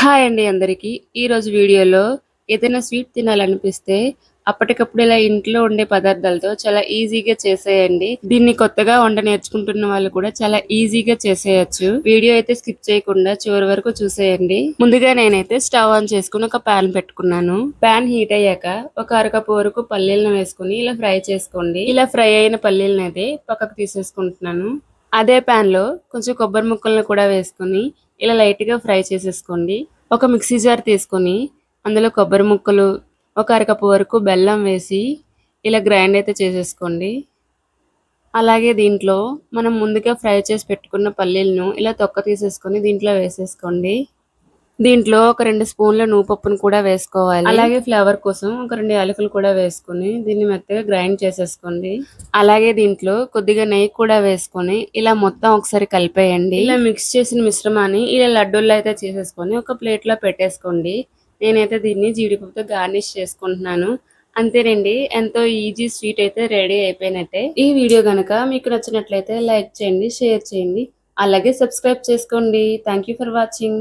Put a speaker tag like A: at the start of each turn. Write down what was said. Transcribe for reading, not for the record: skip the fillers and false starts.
A: Hi అండి అందరికీ. ఈరోజు వీడియోలో ఏదైనా స్వీట్ తినాలనిపిస్తే అప్పటికప్పుడు ఇలా ఇంట్లో ఉండే పదార్థాలతో చాలా ఈజీగా చేసేయండి. దీన్ని కొత్తగా వంట నేర్చుకుంటున్న వాళ్ళు కూడా చాలా ఈజీగా చేసేయచ్చు. వీడియో అయితే స్కిప్ చేయకుండా చివరి వరకు చూసేయండి. ముందుగా నేనైతే స్టవ్ ఆన్ చేసుకుని ఒక పాన్ పెట్టుకున్నాను. పాన్ హీట్ అయ్యాక ఒక అరకప్పు వరకు పల్లీలను వేసుకుని ఇలా ఫ్రై చేసుకోండి. ఇలా ఫ్రై అయిన పల్లీలను అయితే పక్కకు తీసేసుకుంటున్నాను. అదే పాన్ లో కొంచెం కొబ్బరి ముక్కలను కూడా వేసుకుని ఇలా లైట్ గా ఫ్రై చేసేసుకోండి. ఒక మిక్సీ జార్ తీసుకొని అందులో కొబ్బరి ముక్కలు, ఒక అరకప్పు వరకు బెల్లం వేసి ఇలా గ్రైండ్ అయితే చేసేసుకోండి. అలాగే దీంట్లో మనం ముందుగా ఫ్రై చేసి పెట్టుకున్న పల్లీలను ఇలా తొక్క తీసేసుకొని దీంట్లో వేసేసుకోండి. దీంట్లో ఒక 2 స్పూన్ల నువ్వుపప్పును కూడా వేసుకోవాలి. అలాగే ఫ్లేవర్ కోసం ఒక 2 యాలకులు కూడా వేసుకొని దీన్ని మెత్తగా గ్రైండ్ చేసేసుకోండి. అలాగే దీంట్లో కొద్దిగా నెయ్యి కూడా వేసుకొని ఇలా మొత్తం ఒకసారి కలిపేయండి. ఇలా మిక్స్ చేసిన మిశ్రమాన్ని ఇలా లడ్డూల్లో అయితే చేసేసుకొని ఒక ప్లేట్ లో పెట్టేసుకోండి. నేనైతే దీన్ని జీడిపప్పుతో గార్నిష్ చేసుకుంటున్నాను. అంతేనండి, ఎంతో ఈజీ స్వీట్ అయితే రెడీ అయిపోయినట్టే. ఈ వీడియో గనక మీకు నచ్చినట్లయితే లైక్ చేయండి, షేర్ చేయండి, అలాగే సబ్స్క్రైబ్ చేసుకోండి. Thank you for watching.